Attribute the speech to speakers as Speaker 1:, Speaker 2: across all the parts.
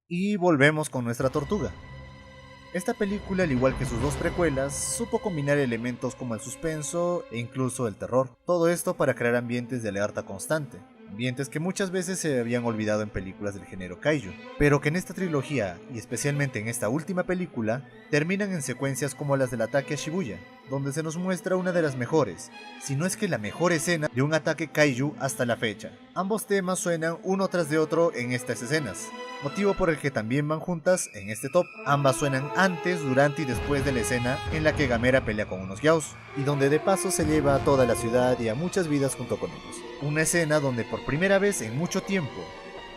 Speaker 1: Y volvemos con nuestra tortuga. Esta película, al igual que sus dos precuelas, supo combinar elementos como el suspenso e incluso el terror. Todo esto para crear ambientes de alerta constante, ambientes que muchas veces se habían olvidado en películas del género kaiju, pero que en esta trilogía, y especialmente en esta última película, terminan en secuencias como las del ataque a Shibuya, donde se nos muestra una de las mejores, si no es que la mejor escena de un ataque kaiju hasta la fecha. Ambos temas suenan uno tras de otro en estas escenas, motivo por el que también van juntas en este top. Ambas suenan antes, durante y después de la escena en la que Gamera pelea con unos yaos, y donde de paso se lleva a toda la ciudad y a muchas vidas junto con ellos. Una escena donde por primera vez en mucho tiempo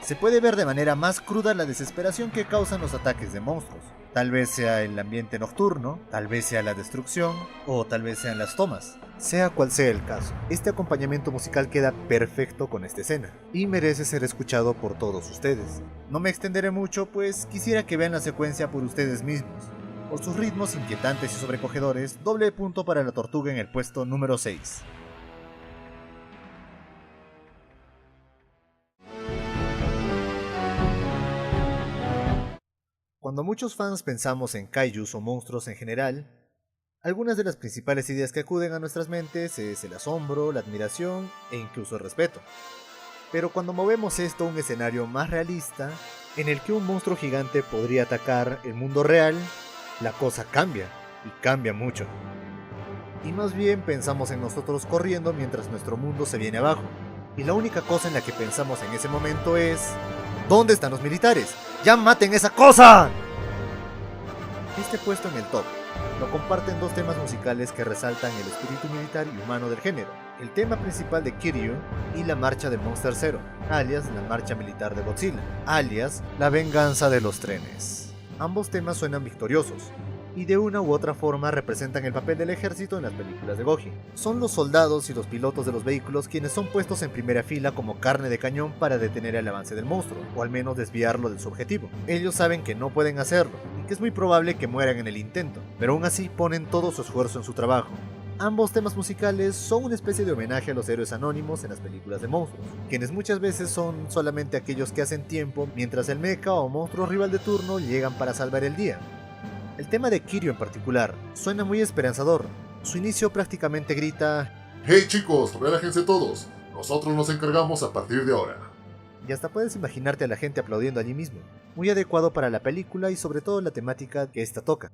Speaker 1: se puede ver de manera más cruda la desesperación que causan los ataques de monstruos. Tal vez sea el ambiente nocturno, tal vez sea la destrucción, o tal vez sean las tomas. Sea cual sea el caso, este acompañamiento musical queda perfecto con esta escena, y merece ser escuchado por todos ustedes. No me extenderé mucho, pues quisiera que vean la secuencia por ustedes mismos. Por sus ritmos inquietantes y sobrecogedores, doble punto para la tortuga en el puesto número 6. Cuando muchos fans pensamos en kaijus o monstruos en general, algunas de las principales ideas que acuden a nuestras mentes es el asombro, la admiración e incluso el respeto. Pero cuando movemos esto a un escenario más realista, en el que un monstruo gigante podría atacar el mundo real, la cosa cambia, y cambia mucho. Y más bien pensamos en nosotros corriendo mientras nuestro mundo se viene abajo. Y la única cosa en la que pensamos en ese momento es: ¿dónde están los militares? ¡Ya maten esa cosa! Este puesto en el top lo comparten dos temas musicales que resaltan el espíritu militar y humano del género: el tema principal de Kiryu y la marcha de Monster Zero, alias la marcha militar de Godzilla, alias la venganza de los trenes. Ambos temas suenan victoriosos, y de una u otra forma representan el papel del ejército en las películas de Goji. Son los soldados y los pilotos de los vehículos quienes son puestos en primera fila como carne de cañón para detener el avance del monstruo, o al menos desviarlo de su objetivo. Ellos saben que no pueden hacerlo, y que es muy probable que mueran en el intento, pero aún así ponen todo su esfuerzo en su trabajo. Ambos temas musicales son una especie de homenaje a los héroes anónimos en las películas de monstruos, quienes muchas veces son solamente aquellos que hacen tiempo mientras el mecha o monstruo rival de turno llegan para salvar el día. El tema de Kiryu en particular suena muy esperanzador. Su inicio prácticamente grita:
Speaker 2: ¡Hey chicos, relájense todos! Nosotros nos encargamos a partir de ahora.
Speaker 1: y hasta puedes imaginarte a la gente aplaudiendo allí mismo. Muy adecuado para la película y sobre todo la temática que esta toca.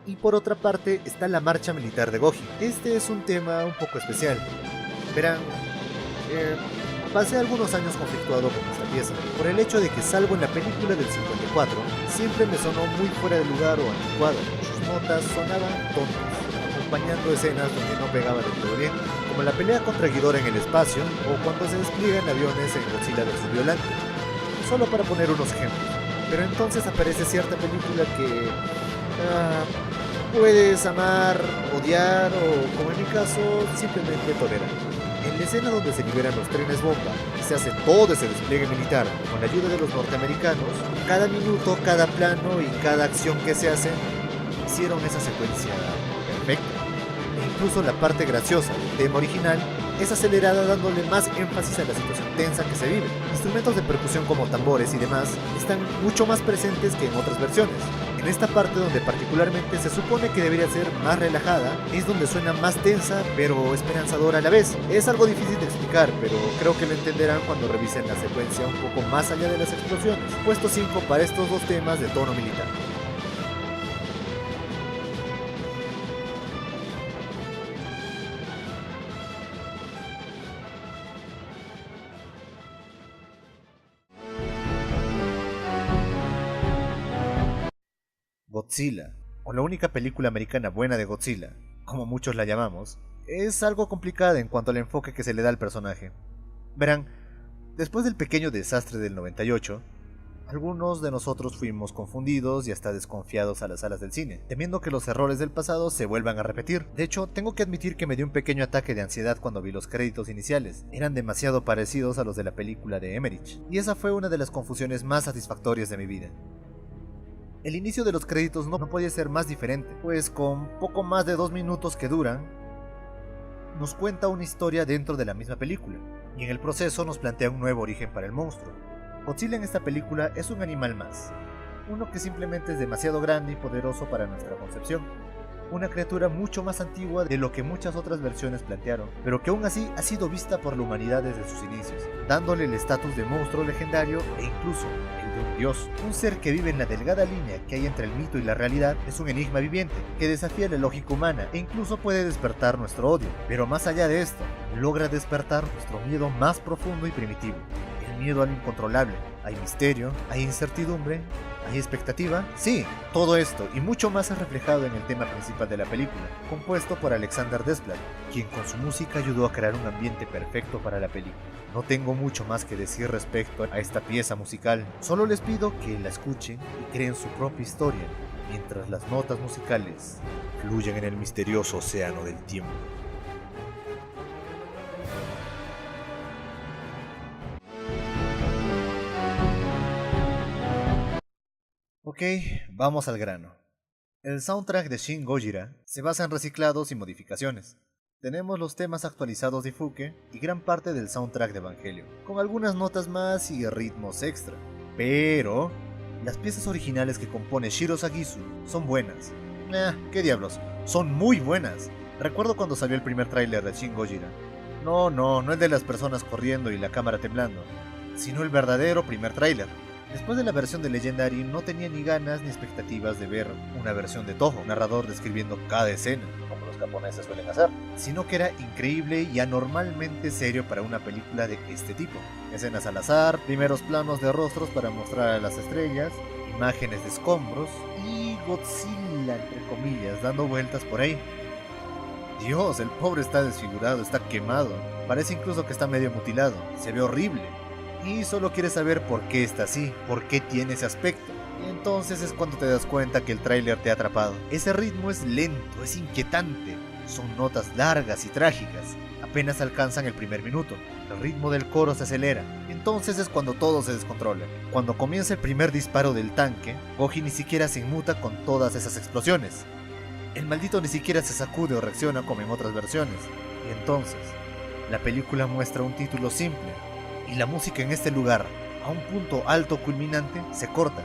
Speaker 1: Y por otra parte está la marcha militar de Goji. Este es un tema un poco especial. Verán, pasé algunos años conflictuado con esta pieza, por el hecho de que, salvo en la película del 54, siempre me sonó muy fuera de lugar o anticuado. Sus notas sonaban tontas, acompañando escenas donde no pegaba del todo bien, como la pelea contra Ghidorah en el espacio, o cuando se despliegan aviones en Godzilla vs. Violante, solo para poner unos ejemplos. Pero entonces aparece cierta película que puedes amar, odiar o, como en mi caso, simplemente tolerar. En la escena donde se liberan los trenes bomba y se hace todo ese despliegue militar con la ayuda de los norteamericanos, cada minuto, cada plano y cada acción que se hace hicieron esa secuencia perfecta. E incluso la parte graciosa del tema original es acelerada, dándole más énfasis a la situación tensa que se vive. Instrumentos de percusión como tambores y demás están mucho más presentes que en otras versiones. En esta parte, donde particularmente se supone que debería ser más relajada, es donde suena más tensa pero esperanzadora a la vez. Es algo difícil de explicar, pero creo que lo entenderán cuando revisen la secuencia un poco más allá de las explosiones. Puesto 5 para estos dos temas de tono militar. Godzilla, o la única película americana buena de Godzilla, como muchos la llamamos, es algo complicada en cuanto al enfoque que se le da al personaje. Verán, después del pequeño desastre del 98, algunos de nosotros fuimos confundidos y hasta desconfiados a las salas del cine, temiendo que los errores del pasado se vuelvan a repetir. De hecho, tengo que admitir que me dio un pequeño ataque de ansiedad cuando vi los créditos iniciales. Eran demasiado parecidos a los de la película de Emmerich, y esa fue una de las confusiones más satisfactorias de mi vida. El inicio de los créditos no podía ser más diferente, pues con poco más de 2 minutos que duran, nos cuenta una historia dentro de la misma película, y en el proceso nos plantea un nuevo origen para el monstruo. Godzilla en esta película es un animal más, uno que simplemente es demasiado grande y poderoso para nuestra concepción. Una criatura mucho más antigua de lo que muchas otras versiones plantearon, pero que aún así ha sido vista por la humanidad desde sus inicios, dándole el estatus de monstruo legendario e incluso el de un dios. Un ser que vive en la delgada línea que hay entre el mito y la realidad, es un enigma viviente, que desafía la lógica humana e incluso puede despertar nuestro odio. Pero más allá de esto, logra despertar nuestro miedo más profundo y primitivo. El miedo a lo incontrolable. Hay misterio, hay incertidumbre, ¿hay expectativa? Sí, todo esto y mucho más es reflejado en el tema principal de la película, compuesto por Alexander Desplat, quien con su música ayudó a crear un ambiente perfecto para la película. No tengo mucho más que decir respecto a esta pieza musical, solo les pido que la escuchen y creen su propia historia, mientras las notas musicales fluyen en el misterioso océano del tiempo. Ok, vamos al grano. El soundtrack de Shin Gojira se basa en reciclados y modificaciones. Tenemos los temas actualizados de Ifuke y gran parte del soundtrack de Evangelion, con algunas notas más y ritmos extra. Pero las piezas originales que compone Shiro Sagisu son buenas. ¿Qué diablos? Son muy buenas. Recuerdo cuando salió el primer tráiler de Shin Gojira. No el de las personas corriendo y la cámara temblando, sino el verdadero primer tráiler. Después de la versión de Legendary no tenía ni ganas ni expectativas de ver una versión de Toho, narrador describiendo cada escena, como los japoneses suelen hacer, sino que era increíble y anormalmente serio para una película de este tipo. Escenas al azar, primeros planos de rostros para mostrar a las estrellas, imágenes de escombros y Godzilla, entre comillas, dando vueltas por ahí. Dios, el pobre está desfigurado, está quemado, parece incluso que está medio mutilado, se ve horrible. Y solo quieres saber por qué está así, por qué tiene ese aspecto. Y entonces es cuando te das cuenta que el tráiler te ha atrapado. Ese ritmo es lento, es inquietante. Son notas largas y trágicas. Apenas alcanzan el primer minuto. El ritmo del coro se acelera. Entonces es cuando todo se descontrola. Cuando comienza el primer disparo del tanque, Goji ni siquiera se inmuta con todas esas explosiones. El maldito ni siquiera se sacude o reacciona como en otras versiones. Y entonces, la película muestra un título simple. Y la música en este lugar, a un punto alto culminante, se corta.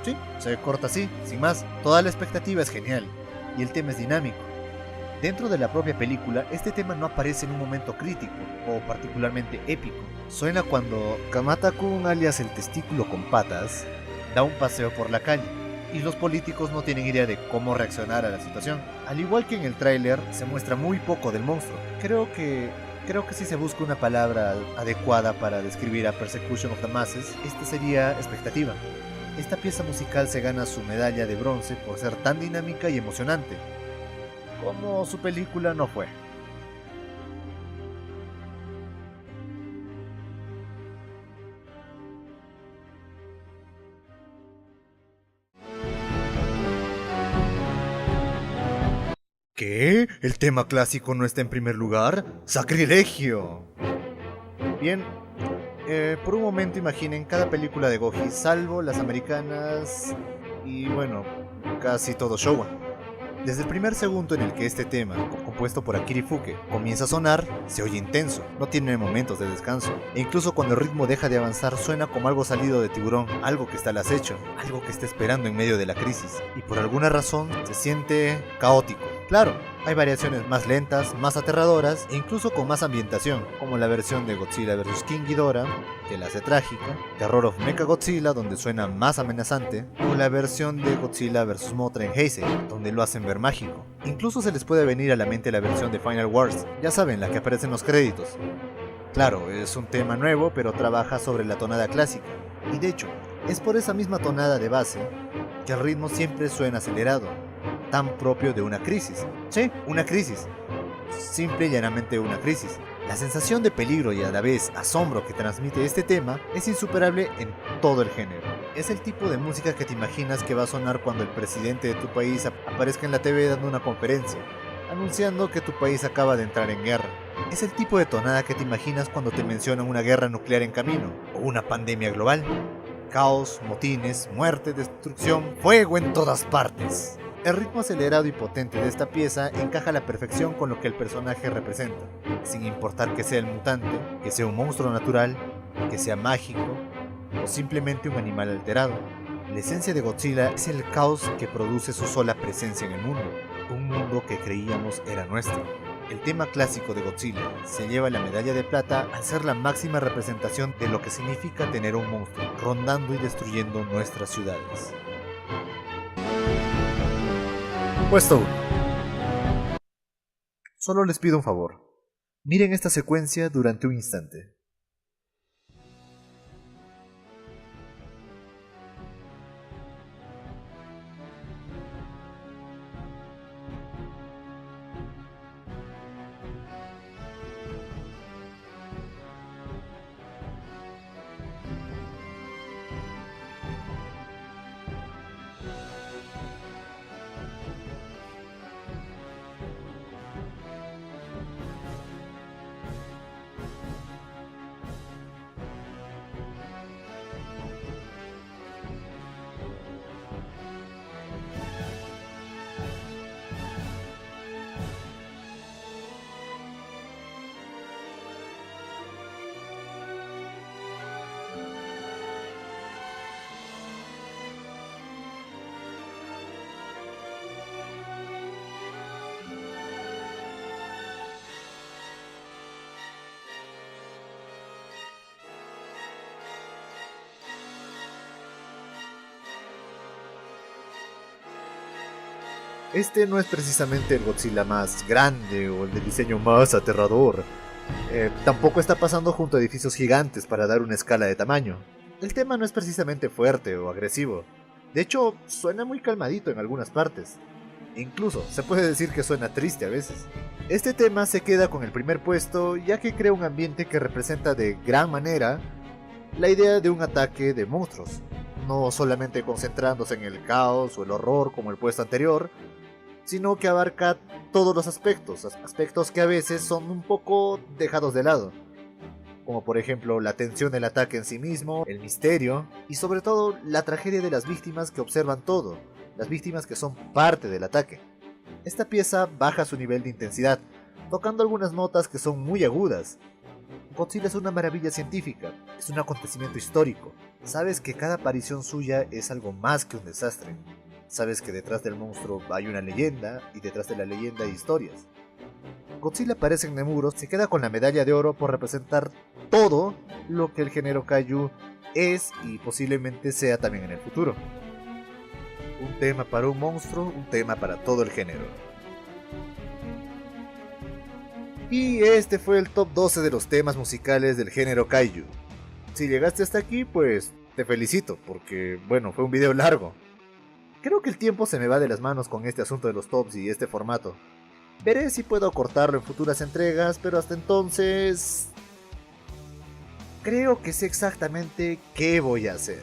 Speaker 1: Sí, se corta así, sin más. Toda la expectativa es genial, y el tema es dinámico. Dentro de la propia película, este tema no aparece en un momento crítico, o particularmente épico. Suena cuando Kamata-kun, alias el testículo con patas, da un paseo por la calle, y los políticos no tienen idea de cómo reaccionar a la situación. Al igual que en el tráiler, se muestra muy poco del monstruo. Creo que si se busca una palabra adecuada para describir a Persecution of the Masses, esta sería expectativa. Esta pieza musical se gana su medalla de bronce por ser tan dinámica y emocionante, como su película no fue. ¿Qué? ¿El tema clásico no está en primer lugar? ¡Sacrilegio! Bien, por un momento imaginen cada película de Goji, salvo las americanas y bueno, casi todo Showa. Desde el primer segundo en el que este tema, compuesto por Akira Ifukube, comienza a sonar, se oye intenso, no tiene momentos de descanso, e incluso cuando el ritmo deja de avanzar suena como algo salido de Tiburón, algo que está al acecho, algo que está esperando en medio de la crisis, y por alguna razón se siente caótico. Claro, hay variaciones más lentas, más aterradoras e incluso con más ambientación, como la versión de Godzilla vs King Ghidorah, que la hace trágica, Terror of Mechagodzilla, donde suena más amenazante, o la versión de Godzilla vs Mothra en Heisei, donde lo hacen ver mágico. Incluso se les puede venir a la mente la versión de Final Wars, ya saben, la que aparece en los créditos. Claro, es un tema nuevo, pero trabaja sobre la tonada clásica, y de hecho, es por esa misma tonada de base que el ritmo siempre suena acelerado, tan propio de una crisis. Sí, una crisis. Simple y llanamente una crisis. La sensación de peligro y a la vez asombro que transmite este tema es insuperable en todo el género. Es el tipo de música que te imaginas que va a sonar cuando el presidente de tu país aparezca en la TV dando una conferencia, anunciando que tu país acaba de entrar en guerra. Es el tipo de tonada que te imaginas cuando te mencionan una guerra nuclear en camino, o una pandemia global. Caos, motines, muerte, destrucción, fuego en todas partes. El ritmo acelerado y potente de esta pieza encaja a la perfección con lo que el personaje representa, sin importar que sea el mutante, que sea un monstruo natural, que sea mágico o simplemente un animal alterado. La esencia de Godzilla es el caos que produce su sola presencia en el mundo, un mundo que creíamos era nuestro. El tema clásico de Godzilla se lleva la medalla de plata al ser la máxima representación de lo que significa tener un monstruo rondando y destruyendo nuestras ciudades. Puesto 1. Solo les pido un favor. Miren esta secuencia durante un instante. Este no es precisamente el Godzilla más grande o el de diseño más aterrador. Tampoco está pasando junto a edificios gigantes para dar una escala de tamaño. El tema no es precisamente fuerte o agresivo. De hecho, suena muy calmadito en algunas partes. Incluso se puede decir que suena triste a veces. Este tema se queda con el primer puesto ya que crea un ambiente que representa de gran manera la idea de un ataque de monstruos, no solamente concentrándose en el caos o el horror como el puesto anterior, sino que abarca todos los aspectos que a veces son un poco dejados de lado, como por ejemplo la tensión del ataque en sí mismo, el misterio y sobre todo la tragedia de las víctimas que observan todo, las víctimas que son parte del ataque. Esta pieza baja su nivel de intensidad, tocando algunas notas que son muy agudas. Godzilla es una maravilla científica, es un acontecimiento histórico. Sabes que cada aparición suya es algo más que un desastre. Sabes que detrás del monstruo hay una leyenda y detrás de la leyenda hay historias. Godzilla aparece en Nemuro, se queda con la medalla de oro por representar todo lo que el género Kaiju es y posiblemente sea también en el futuro. Un tema para un monstruo, un tema para todo el género. Y este fue el top 12 de los temas musicales del género Kaiju. Si llegaste hasta aquí, pues te felicito, porque bueno, fue un video largo. Creo que el tiempo se me va de las manos con este asunto de los tops y este formato. Veré si puedo cortarlo en futuras entregas, pero hasta entonces creo que sé exactamente qué voy a hacer.